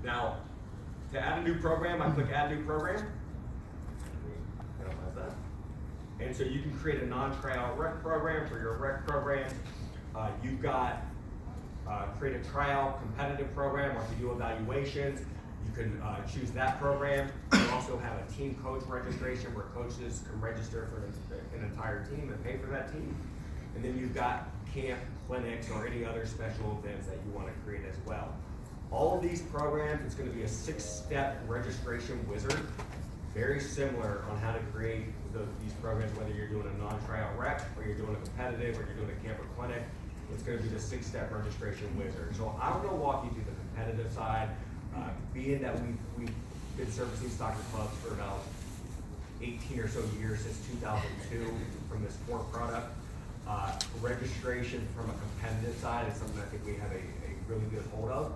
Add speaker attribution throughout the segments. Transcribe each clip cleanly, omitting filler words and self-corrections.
Speaker 1: Now, to add a new program, I click Add New Program. Minimize that. And so you can create a non-tryout rec program for your rec program. You've got create a tryout competitive program, or if you do evaluations, you can choose that program. You also have a team coach registration where coaches can register for an entire team and pay for that team. And then you've got camp, clinics, or any other special events that you want to create as well. All of these programs, it's going to be a 6-step registration wizard, very similar on how to create these programs, whether you're doing a non-tryout rec, or you're doing a competitive, or you're doing a camp or clinic. It's going to be the 6-step registration wizard. So I'm going to walk you through the competitive side, being that we've been servicing soccer clubs for about 18 or so years, since 2002, from this sport product. Registration from a competitive side is something I think we have a really good hold of.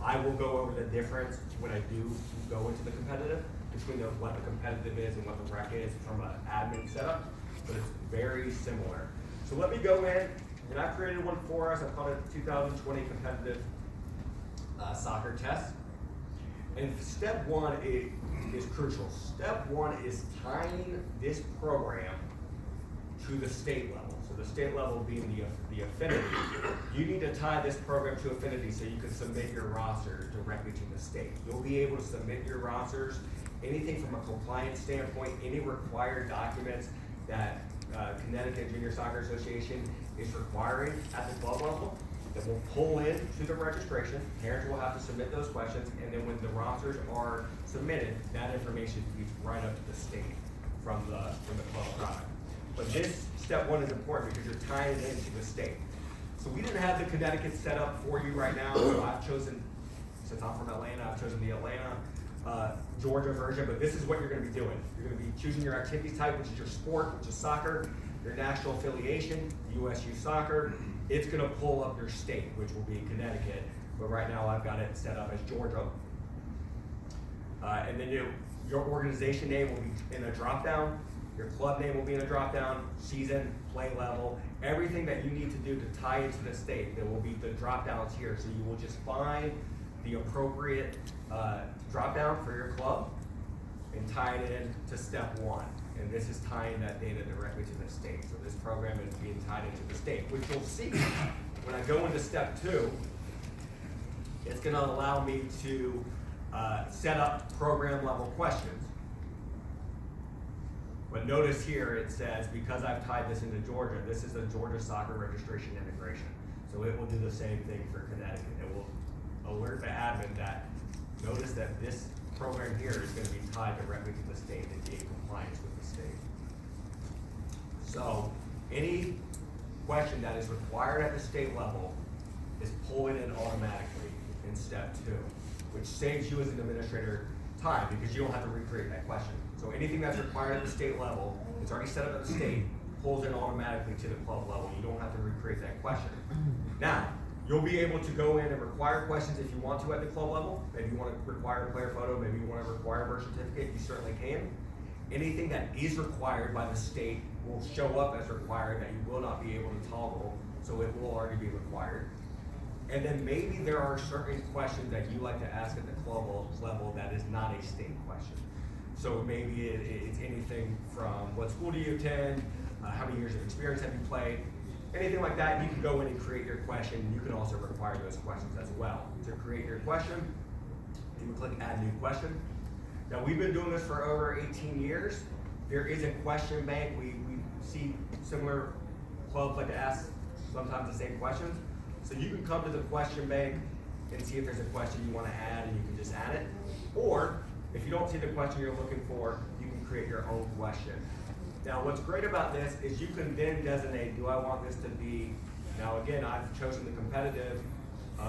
Speaker 1: I will go over the difference when I do go into the competitive, between what the competitive is and what the rec is from an admin setup, but it's very similar. So let me go in, and I created one for us. I called it 2020 Competitive Soccer Test. And step one is crucial. Step one is tying this program to the state level. So the state level being the affinity. You need to tie this program to affinity so you can submit your roster directly to the state. You'll be able to submit your rosters, anything from a compliance standpoint, any required documents that Connecticut Junior Soccer Association is requiring at the club level, that will pull in to the registration. Parents will have to submit those questions, and then when the rosters are submitted, that information feeds right up to the state from the club product. But this step one is important because you're tying it into the state. So we didn't have the Connecticut set up for you right now, so I've chosen, since I'm from Atlanta, I've chosen the Atlanta, Georgia version, but this is what you're gonna be doing. You're gonna be choosing your activity type, which is your sport, which is soccer, your national affiliation, USU Soccer. It's gonna pull up your state, which will be Connecticut, but right now I've got it set up as Georgia. And then your organization name will be in a drop-down, your club name will be in a drop-down, season, play level, everything that you need to do to tie into the state. There will be the drop-downs here, so you will just find the appropriate drop-down for your club and tie it in to step one. And this is tying that data directly to the state. So this program is being tied into the state, which you'll see when I go into step two. It's gonna allow me to set up program level questions. But notice here it says, because I've tied this into Georgia, this is a Georgia soccer registration integration. So it will do the same thing for Connecticut. It will alert the admin that, notice that this program here is going to be tied directly to the state and be in compliance with the state. So any question that is required at the state level is pulling in automatically in step two, which saves you as an administrator time because you don't have to recreate that question. So anything that's required at the state level, it's already set up at the state, pulls in automatically to the club level. You don't have to recreate that question. Now, you'll be able to go in and require questions if you want to at the club level. Maybe you want to require a player photo, maybe you want to require a birth certificate, you certainly can. Anything that is required by the state will show up as required that you will not be able to toggle, so it will already be required. And then maybe there are certain questions that you like to ask at the club level that is not a state question. So maybe it's anything from what school do you attend, how many years of experience have you played, anything like that. You can go in and create your question. You can also require those questions as well. To create your question, you can click Add New Question. Now we've been doing this for over 18 years. There is a question bank. We see similar clubs like to ask sometimes the same questions. So you can come to the question bank and see if there's a question you want to add, and you can just add it. Or if you don't see the question you're looking for, you can create your own question. Now what's great about this is you can then designate, do I want this to be, now again, I've chosen the competitive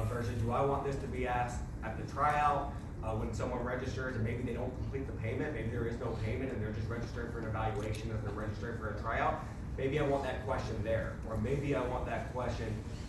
Speaker 1: version. Do I want this to be asked at the tryout when someone registers and maybe they don't complete the payment, maybe there is no payment and they're just registering for an evaluation or they're registering for a tryout? Maybe I want that question there. Or maybe I want that question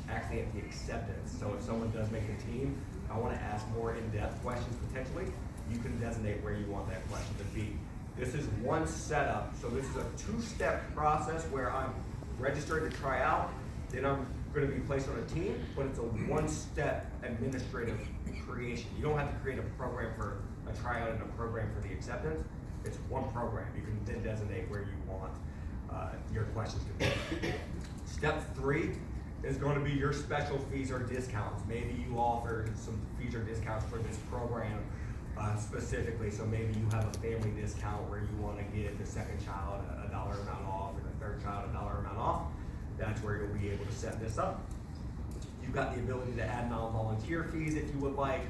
Speaker 1: actually at the acceptance. So if someone does make a team, I want to ask more in-depth questions potentially. You can designate where you want that question to be. This is one setup, so this is a two-step process where I'm registering to try out, then I'm going to be placed on a team, but it's a one-step administrative creation. You don't have to create a program for a tryout and a program for the acceptance. It's one program. You can then designate where you want your questions to be. Step 3 is going to be your special fees or discounts. Maybe you offer some fees or discounts for this program specifically. So maybe you have a family discount where you want to give the second child a dollar amount off or the third child a dollar amount off. That's where you'll be able to set this up. You've got the ability to add non-volunteer fees if you would like.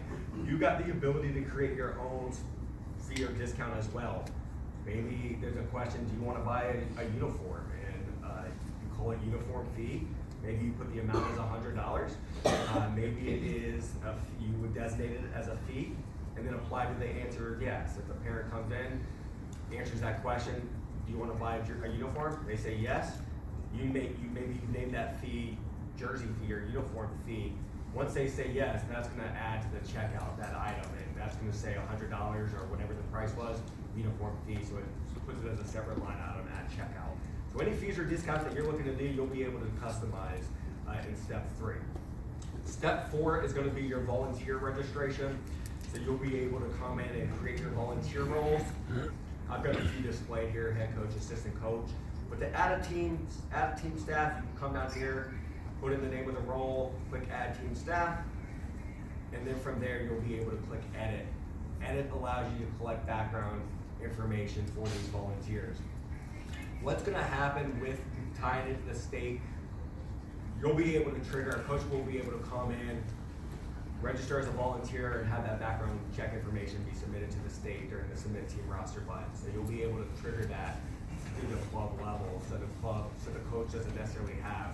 Speaker 1: You've got the ability to create your own fee or discount as well. Maybe there's a question, do you want to buy a uniform? And you call it uniform fee. Maybe you put the amount as $100. Maybe it is, you would designate it as a fee and then apply to the answer yes. If a parent comes in, answers that question, do you want to buy a uniform? They say yes. Maybe you name that fee jersey fee or uniform fee. Once they say yes, that's going to add to the checkout that item, and that's going to say $100 or whatever the price was, uniform fee. So it puts it as a separate line item at checkout. So any fees or discounts that you're looking to do, you'll be able to customize in step 3. Step 4 is going to be your volunteer registration. So you'll be able to come in and create your volunteer roles. I've got a few displayed here: head coach, assistant coach. But to add a team staff, you can come down here, put in the name of the role, click add team staff, and then from there you'll be able to click edit. Edit allows you to collect background information for these volunteers. What's going to happen with tying into the state, you'll be able to trigger, a coach will be able to come in, register as a volunteer, and have that background check information be submitted to the state during the submit team roster button. So you'll be able to trigger that to the club level, so the coach doesn't necessarily have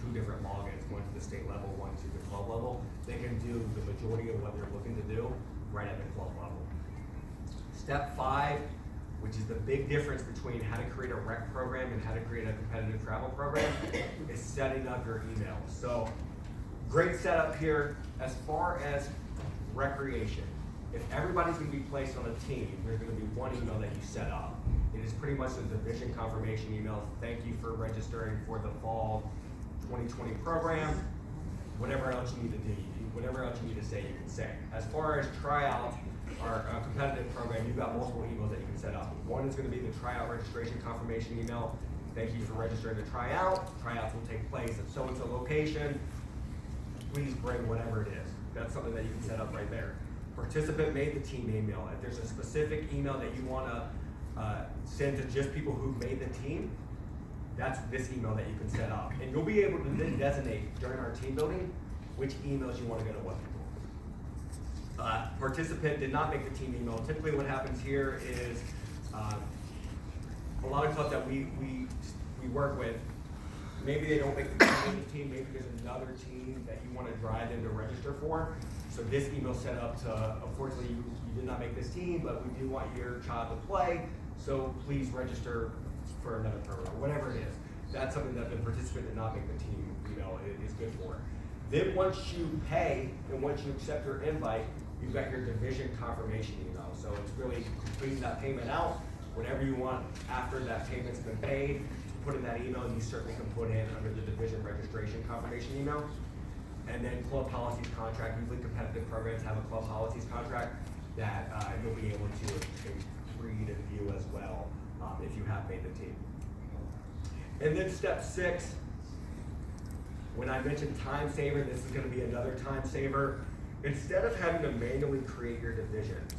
Speaker 1: 2 different logins, one to the state level, one to the club level. They can do the majority of what they're looking to do right at the club level. Step 5, which is the big difference between how to create a rec program and how to create a competitive travel program, is setting up your email. So great setup here. As far as recreation, if everybody's going to be placed on a team, there's going to be one email that you set up. It is pretty much a division confirmation email. Thank you for registering for the fall 2020 program. Whatever else you need to do, whatever else you need to say, you can say. As far as tryout or a competitive program, you've got multiple emails that you can set up. One is going to be the tryout registration confirmation email. Thank you for registering to tryout. Tryouts will take place at so-and-so location. Please bring whatever it is. That's something that you can set up right there. Participant made the team email. If there's a specific email that you want to send to just people who made the team, that's this email that you can set up. And you'll be able to then designate during our team building which emails you want to go to what people. Participant did not make the team email. Typically what happens here is a lot of clubs that we work with, maybe they don't make the team, maybe there's another team that you want to drive them to register for. So this email set up to, unfortunately, you did not make this team, but we do want your child to play, so please register for another program, whatever it is. That's something that the participant did not make the team email is good for. Then once you pay and once you accept your invite, you've got your division confirmation email. So it's really completing that payment out. Whatever you want after that payment's been paid, put in that email, and you certainly can put in under the division registration confirmation email. And then club policies contract, usually competitive programs have a club policies contract that you'll be able to read and view as well if you have made the team. And then step 6, when I mentioned time saver, this is going to be another time saver. Instead of having to manually create your divisions,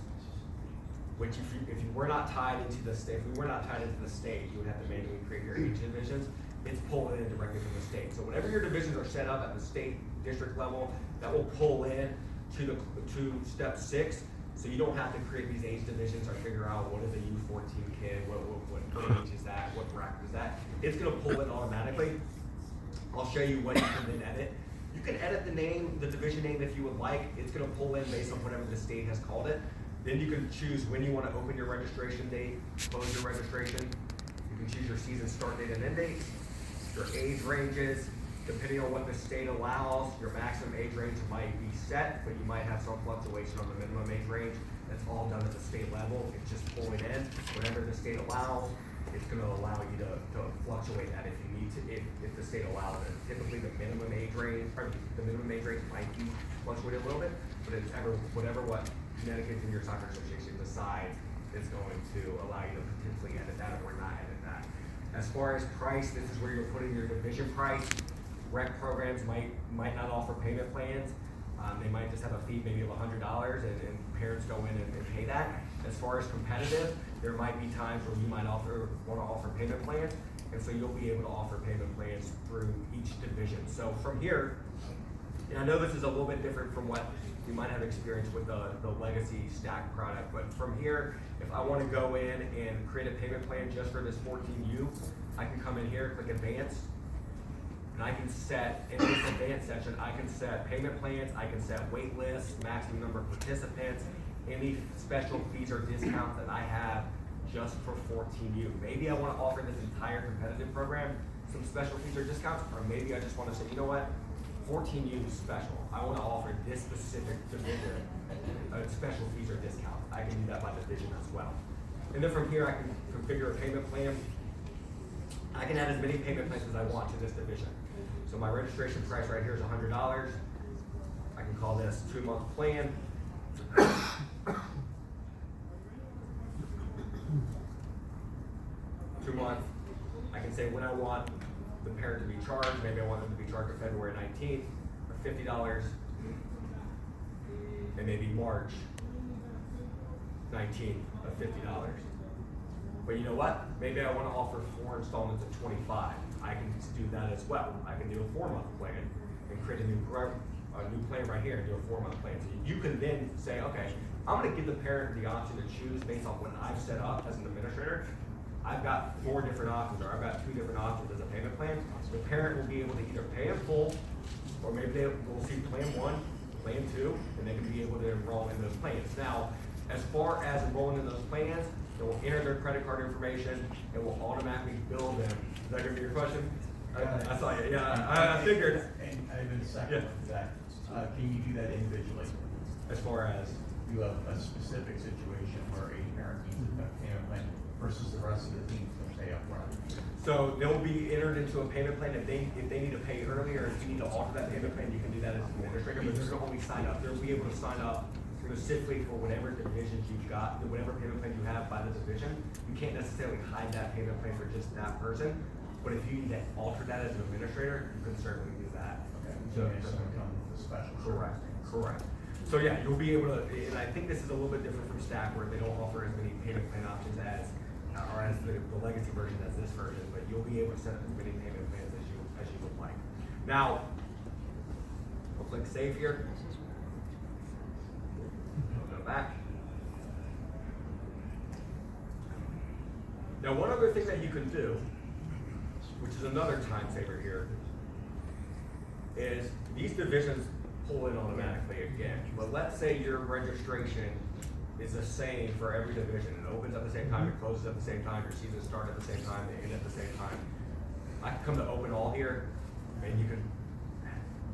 Speaker 1: which if you were not tied into the state, if we were not tied into the state, you would have to manually create your H divisions. It's pulling in directly from the state. So whenever your divisions are set up at the state district level, that will pull in to step 6. So you don't have to create these age divisions or figure out what is a U14 kid, what age is that, what bracket is that. It's going to pull it automatically. I'll show you what you can then edit. You can edit the name, the division name if you would like. It's going to pull in based on whatever the state has called it. Then you can choose when you want to open your registration date, close your registration. You can choose your season start date and end date, your age ranges, depending on what the state allows. Your maximum age range might be set, but you might have some fluctuation on the minimum age range. That's all done at the state level. It's just pulling in whatever the state allows. it's going to allow you to fluctuate that if you need to, if the state allows it. Typically, the minimum age range might be fluctuated a little bit, but it's whatever what Connecticut Junior Soccer Association decides is going to allow you to potentially edit that or not edit that. As far as price, this is where you're putting your division price. Rec programs might not offer payment plans. They might just have a fee maybe of $100 and parents go in and pay that. As far as competitive, there might be times where you might want to offer payment plans, and so you'll be able to offer payment plans through each division. So from here, and I know this is a little bit different from what you might have experienced with the legacy Stack product, but from here, if I want to go in and create a payment plan just for this 14U, I can come in here, click Advanced, and I can set, in this advanced section, I can set payment plans, I can set wait lists, maximum number of participants, any special fees or discounts that I have just for 14U. Maybe I want to offer this entire competitive program some special fees or discounts, or maybe I just want to say, you know what, 14U is special. I want to offer this specific division special fees or discounts. I can do that by division as well. And then from here, I can configure a payment plan. I can add as many payment plans as I want to this division. So my registration price right here is $100. I can call this 2-month plan. 2 months. I can say when I want the parent to be charged. Maybe I want them to be charged on February 19th for $50, and maybe March 19th of $50. But you know what? Maybe I want to offer 4 installments of 25. I can do that as well. I can do a 4-month plan and create a new plan right here and do a 4-month plan. So you can then say, okay, I'm going to give the parent the option to choose based on what I've set up as an administrator. I've got 4 different options, or I've got 2 different options as a payment plan. The parent will be able to either pay in full, or maybe they will see plan 1, plan 2, and they can be able to enroll in those plans. Now, as far as enrolling in those plans, it will enter their credit card information. It will automatically bill them. Is that going to be your question? I saw you. Yeah, I figured.
Speaker 2: And I have a second to that. Can you do that individually?
Speaker 1: As far as?
Speaker 2: You have a specific situation where a parent needs a payment plan versus the rest of the team to pay up front.
Speaker 1: So they'll be entered into a payment plan. If they need to pay earlier, if you need to alter that payment plan, you can do that as an administrator, but they're going to only sign up. They'll be able to sign up specifically for whatever divisions you've got, whatever payment plan you have by the division. You can't necessarily hide that payment plan for just that person, but if you need to alter that as an administrator, you can certainly do that.
Speaker 2: Okay. So someone come with a special.
Speaker 1: Correct. So yeah, you'll be able to, and I think this is a little bit different from Stack, where they don't offer as many payment plan options as the legacy version as this version, but you'll be able to set up as many payment plans as you would like. Now, we'll click save here. Go back. Now, one other thing that you can do, which is another time saver here, is these divisions pull in automatically again. But let's say your registration is the same for every division. It opens at the same time, it closes at the same time, your seasons start at the same time, they end at the same time. I can come to open all here, and you can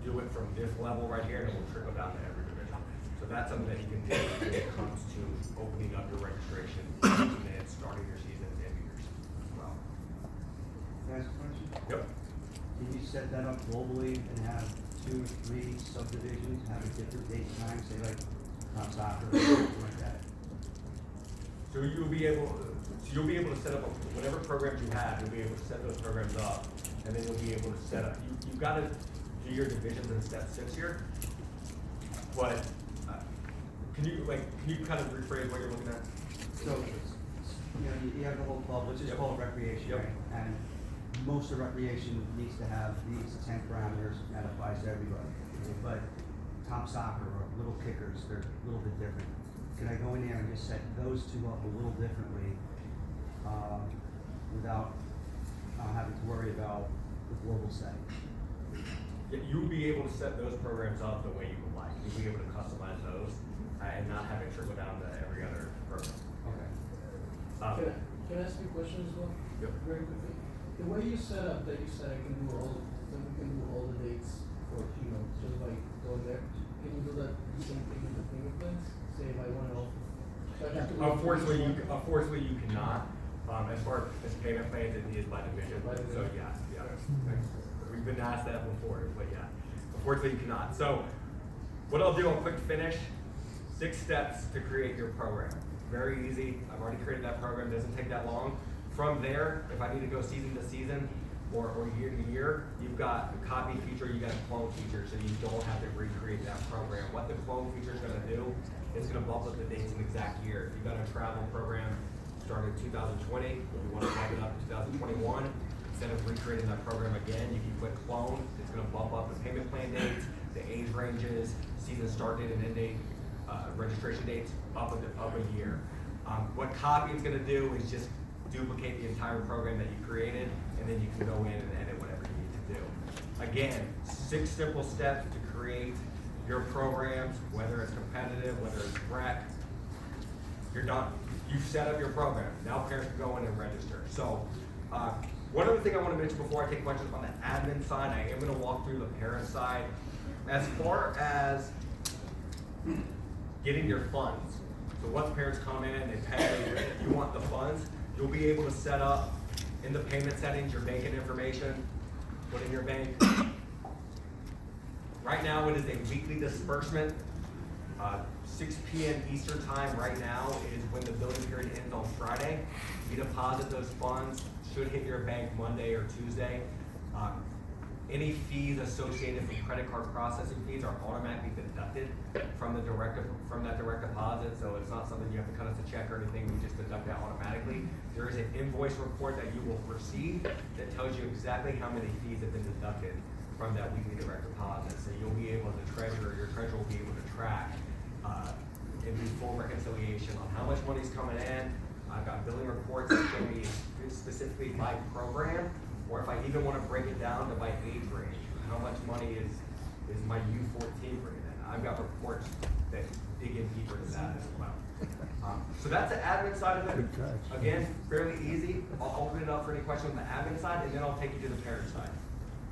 Speaker 1: do it from this level right here, and it will trickle down to every division. So that's something that you can do when it comes to opening up your registration and starting your seasons and years as well.
Speaker 3: Can I ask a question?
Speaker 1: Yep.
Speaker 3: Can you set that up globally and have 2 or 3 subdivisions, have a different date and time, say like Top Soccer or something like that?
Speaker 1: So you'll be able to set up whatever programs you have. You'll be able to set those programs up, and then you'll be able to set up. You've got to do your divisions in step 6 here. But can you kind of rephrase what you're looking at?
Speaker 3: So, you have the whole club, which is
Speaker 1: Yep.
Speaker 3: called recreation,
Speaker 1: Yep.
Speaker 3: right? And most of recreation needs to have these 10 parameters, and that applies to everybody. But Top Soccer or Little Kickers, they're a little bit different. Can I go in there and just set those 2 up a little differently without having to worry about the global setting?
Speaker 1: Yeah, you'll be able to set those programs up the way you would like. You'll be able to customize those and not have it trickle down to every other program.
Speaker 3: Okay.
Speaker 4: Can I ask you a question as well?
Speaker 1: Yep.
Speaker 4: Very quickly. The way you set up that you said I can do all the dates for just by going there. Can you do that the same thing with the payment plans? Say if I want to offer.
Speaker 1: Unfortunately, you cannot. As far as payment plans, it is by division,
Speaker 4: By division.
Speaker 1: so yeah. We've been asked that before, but yeah, unfortunately you cannot. So, what I'll do, I'll quick finish, 6 steps to create your program. Very easy, I've already created that program, doesn't take that long. From there, if I need to go season to season, or year to year, you've got a copy feature, you got a clone feature, so you don't have to recreate that program. What the clone feature is gonna do, it's gonna bump up the dates in the exact year. If you've got a travel program started 2020, you wanna bump it up to 2021, instead of recreating that program again, you can click clone, it's gonna bump up the payment plan dates, the age ranges, season start date and end date, registration dates, up a year. What copy is gonna do is just duplicate the entire program that you created, and then you can go in and edit whatever you need to do. Again, 6 simple steps to create your programs, whether it's competitive, whether it's rec. You're done. You've set up your program. Now parents can go in and register. So, one other thing I want to mention before I take questions on the admin side, I am going to walk through the parent side. As far as getting your funds, so once parents come in, they pay, you want the funds, you'll be able to set up in the payment settings your banking information, put in your bank. Right now, it is a weekly disbursement. 6 p.m. Eastern time right now is when the billing period ends on Friday. You deposit those funds, should hit your bank Monday or Tuesday. Any fees associated with credit card processing fees are automatically deducted from that direct deposit, so it's not something you have to cut us a check or anything, we just deduct that automatically. There is an invoice report that you will receive that tells you exactly how many fees have been deducted from that weekly direct deposit. So you'll be able, your treasurer will be able to track and do full reconciliation on how much money's coming in. I've got billing reports that show me specifically by program, or if I even want to break it down to by age range, how much money is my U14 bringing in. I've got reports that dig in deeper to that as well. So that's the admin side of it. Again, fairly easy. I'll open it up for any questions on the admin side, and then I'll take you to the parent side.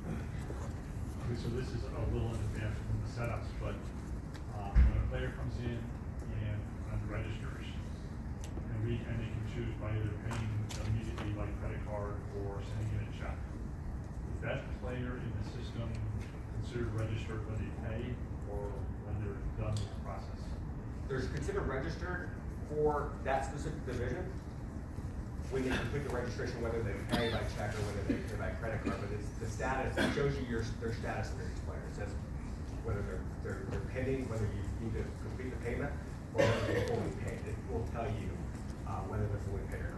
Speaker 5: Okay, so this is a little in advance from the setups, but when a player comes in and registers, and they can choose by either paying immediately by credit card or sending in a check. Is that player in the system considered registered when they pay or when they're done with the process?
Speaker 1: They're considered registered for that specific division when they complete the registration, whether they pay by check or whether they pay by credit card. But it's the status, it shows you their status for each player. It says whether they're pending, whether you need to complete the payment, or whether they're fully paid. It will tell you whether they're fully paid or not.